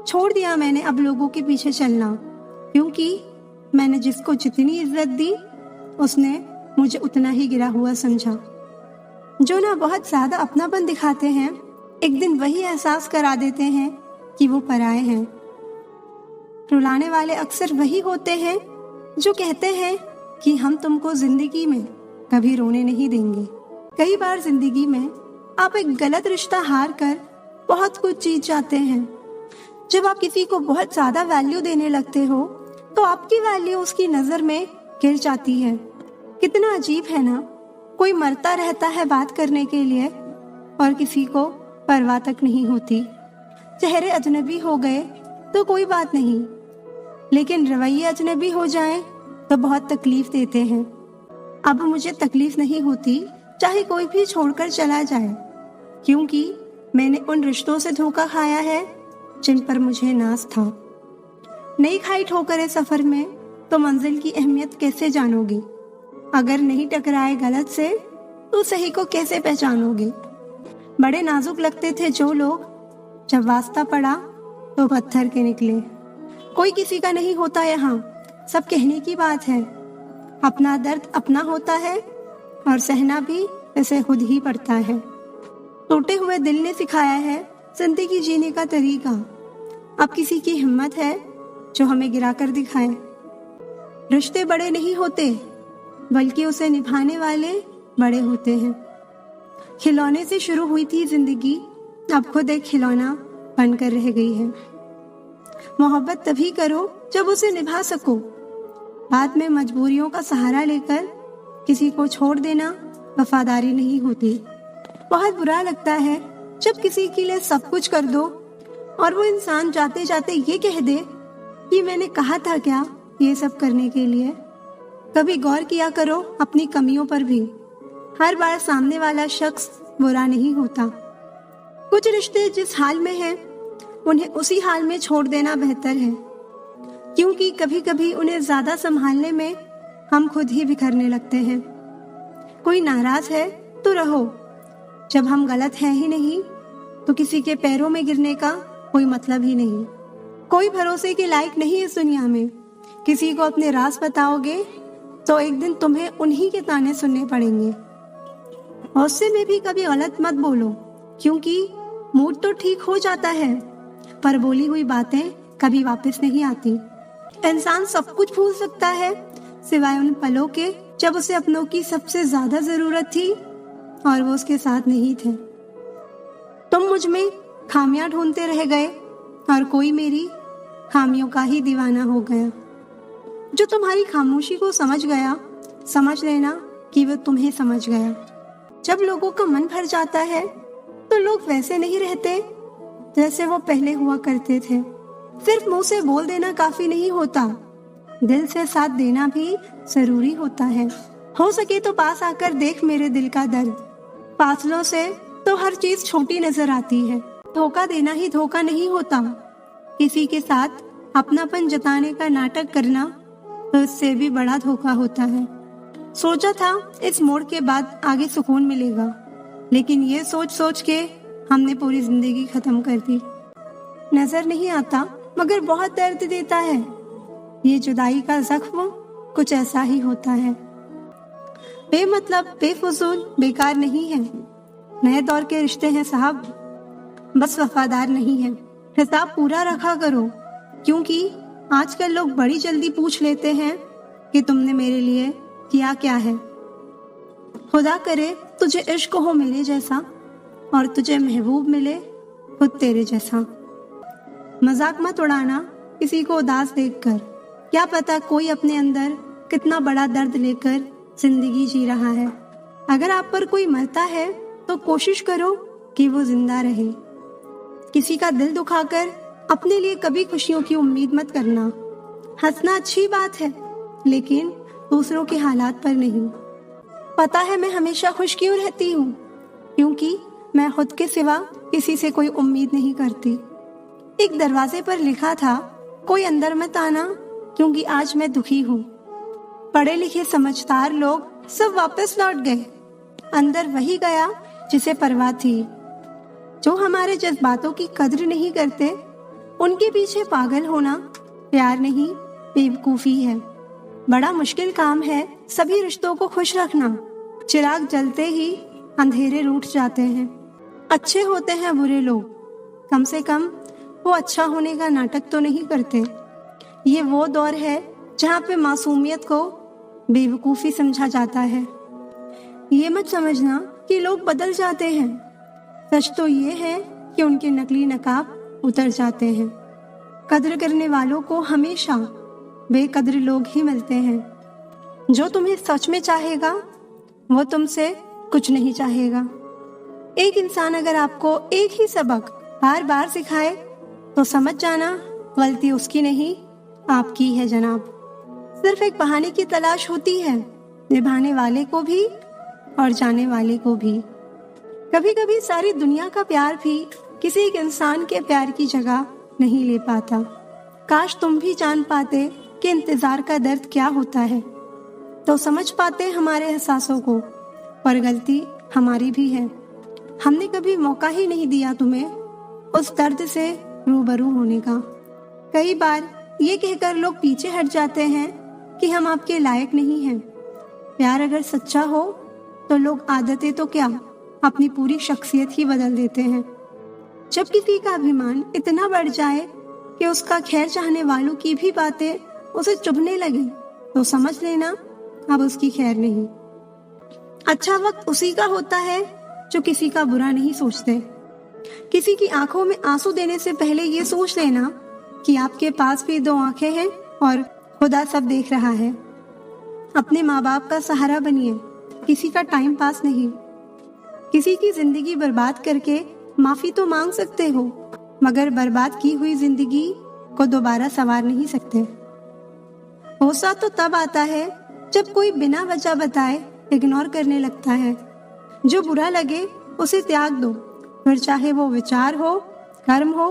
छोड़ दिया मैंने अब लोगों के पीछे चलना, क्योंकि मैंने जिसको जितनी इज्जत दी उसने मुझे उतना ही गिरा हुआ समझा। जो ना बहुत ज्यादा अपनापन दिखाते हैं, एक दिन वही एहसास करा देते हैं कि वो पराए हैं। रुलाने वाले अक्सर वही होते हैं जो कहते हैं कि हम तुमको जिंदगी में कभी रोने नहीं देंगे। कई बार जिंदगी में आप एक गलत रिश्ता हार कर बहुत कुछ जीत जाते हैं। जब आप किसी को बहुत ज्यादा वैल्यू देने लगते हो तो आपकी वैल्यू उसकी नजर में गिर जाती है। कितना अजीब है ना, कोई मरता रहता है बात करने के लिए और किसी को परवाह तक नहीं होती। चेहरे अजनबी हो गए तो कोई बात नहीं, लेकिन रवैये अजनबी हो जाएं तो बहुत तकलीफ देते हैं। अब मुझे तकलीफ नहीं होती चाहे कोई भी छोड़कर चला जाए, क्योंकि मैंने उन रिश्तों से धोखा खाया है जिन पर मुझे नाज था। नहीं खाई ठोकरें सफर में तो मंजिल की अहमियत कैसे जानोगे? अगर नहीं टकराए गलत से तो सही को कैसे पहचानोगे? बड़े नाजुक लगते थे जो लोग, जब वास्ता पड़ा तो पत्थर के निकले। कोई किसी का नहीं होता यहाँ, सब कहने की बात है। अपना दर्द अपना होता है और सहना भी इसे खुद ही पड़ता है। टूटे हुए दिल ने सिखाया है जिंदगी जीने का तरीका। अब किसी की हिम्मत है जो हमें गिराकर दिखाए। रिश्ते बड़े नहीं होते बल्कि उसे निभाने वाले बड़े होते हैं। खिलौने से शुरू हुई थी जिंदगी, अब खुद एक खिलौना बनकर रह गई है। मोहब्बत तभी करो जब उसे निभा सको। बाद में मजबूरियों का सहारा लेकर किसी को छोड़ देना वफादारी नहीं होती। बहुत बुरा लगता है जब किसी के लिए सब कुछ कर दो और वो इंसान जाते जाते ये कह दे कि मैंने कहा था क्या ये सब करने के लिए। कभी गौर किया करो अपनी कमियों पर भी। हर बार सामने वाला शख्स बुरा नहीं होता। कुछ रिश्ते जिस हाल में हैं उन्हें उसी हाल में छोड़ देना बेहतर है, क्योंकि कभी कभी उन्हें ज्यादा संभालने में हम खुद ही बिखरने लगते हैं। कोई नाराज है तो रहो, जब हम गलत हैं ही नहीं तो किसी के पैरों में गिरने का कोई मतलब ही नहीं। कोई भरोसे के लायक नहीं इस दुनिया में। किसी को अपने राज बताओगे तो एक दिन तुम्हें उन्हीं के ताने सुनने पड़ेंगे। गुस्से में भी कभी गलत मत बोलो, क्योंकि मूड तो ठीक हो जाता है पर बोली हुई बातें कभी वापस नहीं आती। इंसान सब कुछ भूल सकता है सिवाय उन पलों के जब उसे अपनों की सबसे ज्यादा जरूरत थी और वो उसके साथ नहीं थे। तुम मुझ में खामियां ढूंढते रह गए और कोई मेरी खामियों का ही दीवाना हो गया। जो तुम्हारी खामोशी को समझ गया, समझ लेना कि वो तुम्हें समझ गया। जब लोगों का मन भर जाता है तो लोग वैसे नहीं रहते जैसे वो पहले हुआ करते थे। सिर्फ मुंह से बोल देना काफी नहीं होता, दिल से साथ देना भी जरूरी होता है। हो सके तो पास आकर देख मेरे दिल का दर्द। फासलों से तो हर चीज छोटी नजर आती है। धोखा देना ही धोखा नहीं होता। किसी के साथ अपनापन जताने का नाटक करना तो इससे भी बड़ा धोखा होता है। सोचा था इस मोड़ के बाद आगे सुकून मिलेगा, लेकिन ये सोच सोच के हमने पूरी जिंदगी खत्म कर दी। नजर नहीं आता मगर बहुत दर्द देता है। ये जुदाई का जख्म कुछ ऐसा ही होता है। बेमतलब बेफजूल बेकार नहीं है। नए दौर के रिश्ते हैं साहब, बस वफादार नहीं है। हिसाब पूरा रखा करो, क्योंकि आजकल लोग बड़ी जल्दी पूछ लेते हैं कि तुमने मेरे लिए किया क्या है। खुदा करे तुझे इश्क हो मेरे जैसा और तुझे महबूब मिले खुद तेरे जैसा। मजाक मत उड़ाना किसी को उदास देखकर। क्या पता कोई अपने अंदर कितना बड़ा दर्द लेकर जिंदगी जी रहा है। अगर आप पर कोई मरता है तो कोशिश करो कि वो जिंदा रहे। किसी का दिल दुखाकर अपने लिए कभी खुशियों की उम्मीद मत करना। हंसना अच्छी बात है, लेकिन दूसरों के हालात पर नहीं। पता है मैं हमेशा खुश क्यों रहती हूँ, क्योंकि मैं खुद के सिवा किसी से कोई उम्मीद नहीं करती। एक दरवाजे पर लिखा था, कोई अंदर मत आना क्योंकि आज मैं दुखी हूँ। पढ़े लिखे समझदार लोग सब वापस लौट गए। अंदर वही गया जिसे परवाह थी। जो हमारे जज्बातों की कद्र नहीं करते उनके पीछे पागल होना प्यार नहीं, बेवकूफी है। बड़ा मुश्किल काम है सभी रिश्तों को खुश रखना। चिराग जलते ही अंधेरे रूठ जाते हैं। अच्छे होते हैं बुरे लोग, कम से कम वो अच्छा होने का नाटक तो नहीं करते। ये वो दौर है जहाँ पे मासूमियत को बेवकूफ़ी समझा जाता है। ये मत समझना कि लोग बदल जाते हैं। सच तो ये है कि उनके नकली नकाब उतर जाते हैं। कद्र करने वालों को हमेशा बेकद्र लोग ही मिलते हैं। जो तुम्हें सच में चाहेगा वो तुमसे कुछ नहीं चाहेगा। एक इंसान अगर आपको एक ही सबक बार बार सिखाए तो समझ जाना गलती उसकी नहीं, आपकी है जनाब। सिर्फ एक बहाने की तलाश होती है, निभाने वाले को भी और जाने वाले को भी। कभी कभी सारी दुनिया का प्यार भी किसी एक इंसान के प्यार की जगह नहीं ले पाता। काश तुम भी जान पाते कि इंतजार का दर्द क्या होता है, तो समझ पाते हमारे एहसासों को। पर गलती हमारी भी है, हमने कभी मौका ही नहीं दिया तुम्हें उस दर्द से रूबरू होने का। कई बार ये कहकर लोग पीछे हट जाते हैं कि हम आपके लायक नहीं हैं। प्यार अगर सच्चा हो तो लोग आदतें तो क्या, अपनी पूरी शख्सियत ही बदल देते हैं। जब किसी का अभिमान इतना बढ़ जाए कि उसका खैर चाहने वालों की भी बातें उसे चुभने लगे, तो समझ लेना अब उसकी खैर नहीं। अच्छा वक्त उसी का होता है जो किसी का बुरा नहीं सोचते। किसी की आंखों में आंसू देने से पहले ये सोच लेना कि आपके पास भी दो आंखें हैं और खुदा सब देख रहा है। अपने माँ बाप का सहारा बनिए, किसी का टाइम पास नहीं। किसी की जिंदगी बर्बाद करके माफी तो मांग सकते हो, मगर बर्बाद की हुई जिंदगी को दोबारा संवार नहीं सकते। गुस्सा तो तब आता है जब कोई बिना वजह बताए इग्नोर करने लगता है। जो बुरा लगे उसे त्याग दो, फिर चाहे वो विचार हो, कर्म हो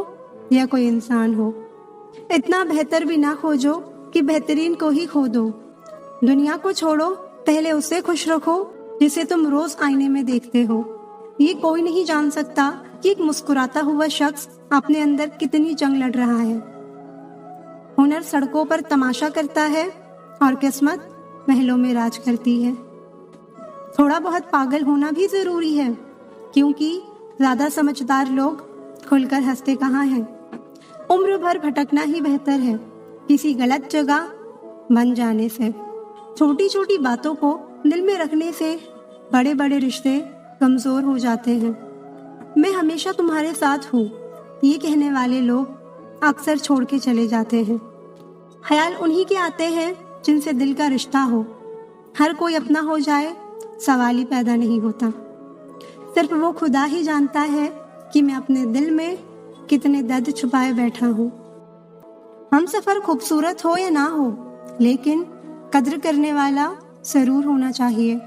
या कोई इंसान हो। इतना बेहतर भी ना खोजो कि बेहतरीन को ही खो दो। दुनिया को छोड़ो, पहले उसे खुश रखो जिसे तुम रोज आईने में देखते हो। ये कोई नहीं जान सकता कि एक मुस्कुराता हुआ शख्स अपने अंदर कितनी जंग लड़ रहा है। हुनर सड़कों पर तमाशा करता है और किस्मत महलों में राज करती है। थोड़ा बहुत पागल होना भी जरूरी है, क्योंकि ज्यादा समझदार लोग खुलकर हंसते कहाँ हैं। उम्र भर भटकना ही बेहतर है किसी गलत जगह बन जाने से। छोटी छोटी बातों को दिल में रखने से बड़े बड़े रिश्ते कमजोर हो जाते हैं। मैं हमेशा तुम्हारे साथ हूँ, ये कहने वाले लोग अक्सर छोड़ के चले जाते हैं। ख्याल उन्हीं के आते हैं जिनसे दिल का रिश्ता हो। हर कोई अपना हो जाए सवाल ही पैदा नहीं होता। सिर्फ वो खुदा ही जानता है कि मैं अपने दिल में कितने दर्द छुपाए बैठा हूँ। हम सफर खूबसूरत हो या ना हो, लेकिन कद्र करने वाला जरूर होना चाहिए।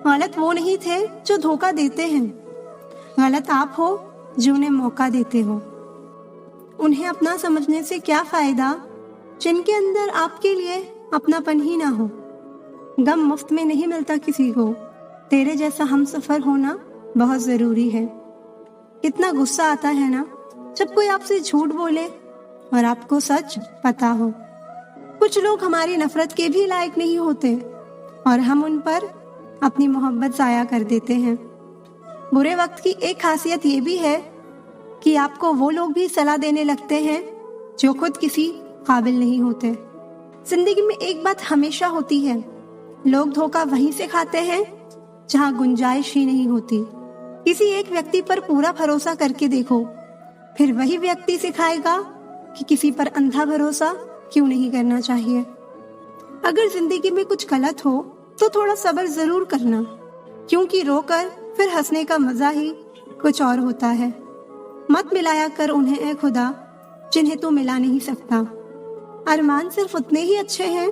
गलत वो नहीं थे जो धोखा देते हैं, गलत आप हो जो उन्हें मौका देते हो। उन्हें अपना समझने से क्या फायदा जिनके अंदर आपके लिए अपनापन ही ना हो। गम मुफ्त में नहीं मिलता किसी को, तेरे जैसा हम सफर होना बहुत जरूरी है। कितना गुस्सा आता है ना जब कोई आपसे झूठ बोले और आपको सच पता हो। कुछ लोग हमारी नफरत के भी लायक नहीं होते और हम उन पर अपनी मोहब्बत जाया कर देते हैं। बुरे वक्त की एक खासियत ये भी है कि आपको वो लोग भी सलाह देने लगते हैं जो खुद किसी काबिल नहीं होते। जिंदगी में एक बात हमेशा होती है, लोग धोखा वहीं से खाते हैं जहां गुंजाइश ही नहीं होती। किसी एक व्यक्ति पर पूरा भरोसा करके देखो, फिर वही व्यक्ति सिखाएगा कि किसी पर अंधा भरोसा क्यों नहीं करना चाहिए। अगर जिंदगी में कुछ गलत हो तो थोड़ा सब्र जरूर करना, क्योंकि रोकर फिर हंसने का मजा ही कुछ और होता है। मत मिलाया कर उन्हें ए खुदा जिन्हें तू मिला नहीं सकता। अरमान सिर्फ उतने ही अच्छे हैं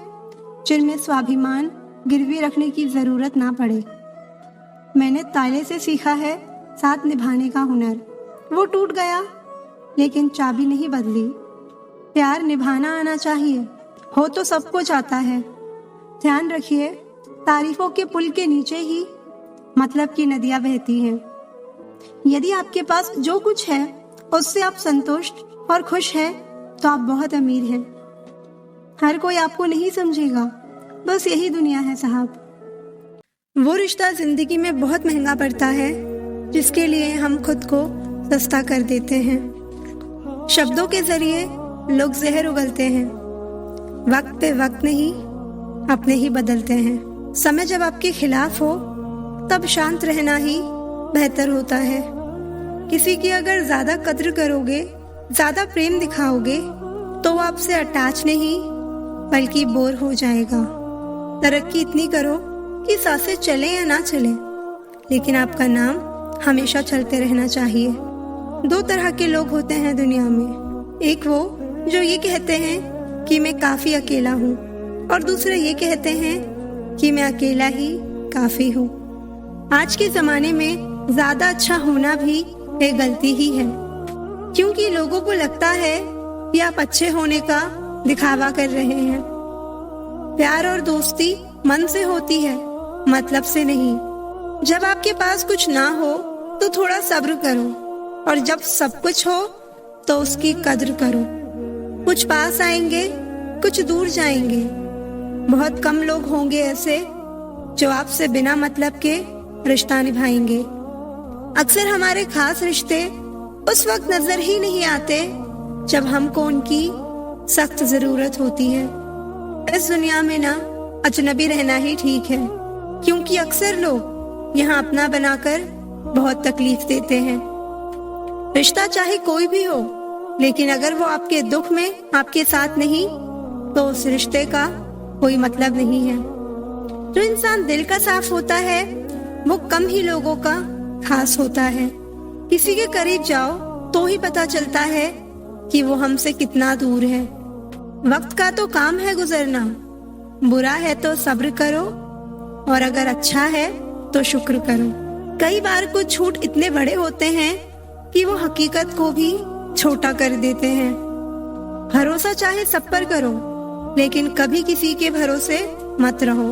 जिनमें स्वाभिमान गिरवी रखने की जरूरत ना पड़े। मैंने ताले से सीखा है साथ निभाने का हुनर। वो टूट गया लेकिन चाबी नहीं बदली। प्यार निभाना आना चाहिए, हो तो सब कुछ आता है। ध्यान रखिए, तारीफों के पुल के नीचे ही मतलब की नदियां बहती हैं। यदि आपके पास जो कुछ है उससे आप संतुष्ट और खुश है तो आप बहुत अमीर हैं। हर कोई आपको नहीं समझेगा, बस यही दुनिया है साहब। वो रिश्ता जिंदगी में बहुत महंगा पड़ता है जिसके लिए हम खुद को सस्ता कर देते हैं। शब्दों के जरिए लोग जहर उगलते हैं, वक्त पे वक्त नहीं अपने ही बदलते हैं। समय जब आपके खिलाफ हो तब शांत रहना ही बेहतर होता है। किसी की अगर ज्यादा कद्र करोगे, ज्यादा प्रेम दिखाओगे तो वो आपसे अटैच नहीं बल्कि बोर हो जाएगा। तरक्की इतनी करो कि सांसें चले या ना चले, लेकिन आपका नाम हमेशा चलते रहना चाहिए। दो तरह के लोग होते हैं दुनिया में, एक वो जो ये कहते हैं कि मैं काफी अकेला हूँ और दूसरे ये कहते हैं कि मैं अकेला ही काफी हूँ। आज के जमाने में ज्यादा अच्छा होना भी एक गलती ही है, क्योंकि लोगों को लगता है कि आप अच्छे होने का दिखावा कर रहे हैं। प्यार और दोस्ती मन से होती है, मतलब से नहीं। जब आपके पास कुछ ना हो तो थोड़ा सब्र करो, और जब सब कुछ हो तो उसकी कद्र करो। कुछ पास आएंगे, कुछ दूर जाएंगे। बहुत कम लोग होंगे ऐसे जो आपसे बिना मतलब के रिश्ता निभाएंगे। अक्सर हमारे खास रिश्ते उस वक्त नजर ही नहीं आते जब हमको उनकी सख्त जरूरत होती है। इस दुनिया में ना अजनबी रहना ही ठीक है, क्योंकि अक्सर लोग यहाँ अपना बनाकर बहुत तकलीफ देते हैं। रिश्ता चाहे कोई भी हो, लेकिन अगर वो आपके दुख में आपके साथ नहीं तो उस रिश्ते का कोई मतलब नहीं है। जो इंसान दिल का साफ होता है वो कम ही लोगों का खास होता है। किसी के करीब जाओ तो ही पता चलता है कि वो हमसे कितना दूर है। वक्त का तो काम है गुजरना, बुरा है तो सब्र करो, और अगर अच्छा है तो शुक्र करो। कई बार कुछ छूट इतने बड़े होते हैं कि वो हकीकत को भी छोटा कर देते हैं। भरोसा चाहे सब पर करो, लेकिन कभी किसी के भरोसे मत रहो।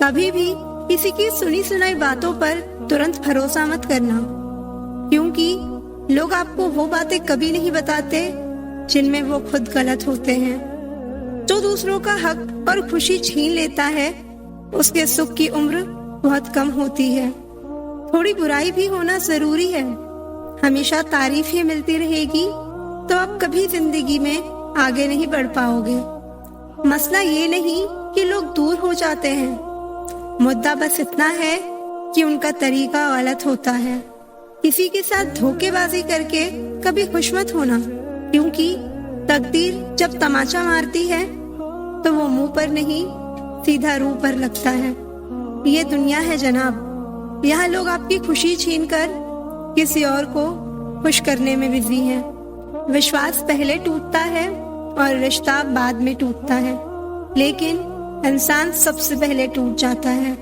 कभी भी किसी की सुनी सुनाई बातों पर तुरंत भरोसा मत करना, क्योंकि लोग आपको वो बातें कभी नहीं बताते जिनमें वो खुद गलत होते हैं। जो दूसरों का हक और खुशी छीन लेता है उसके सुख की उम्र बहुत कम होती है। थोड़ी बुराई भी होना जरूरी है। हमेशा तारीफ ही मिलती रहेगी तो आप कभी जिंदगी में आगे नहीं बढ़ पाओगे। मसला ये नहीं कि लोग दूर हो जाते हैं, मुद्दा बस इतना है कि उनका तरीका गलत होता है। किसी के साथ धोखेबाजी करके कभी खुश मत होना, क्योंकि तकदीर जब तमाचा मारती है तो वो मुंह पर नहीं सीधा रूह पर लगता है। ये दुनिया है जनाब, यहाँ लोग आपकी खुशी छीनकर किसी और को खुश करने में बिजी हैं। विश्वास पहले टूटता है और रिश्ता बाद में टूटता है, लेकिन इंसान सबसे पहले टूट जाता है।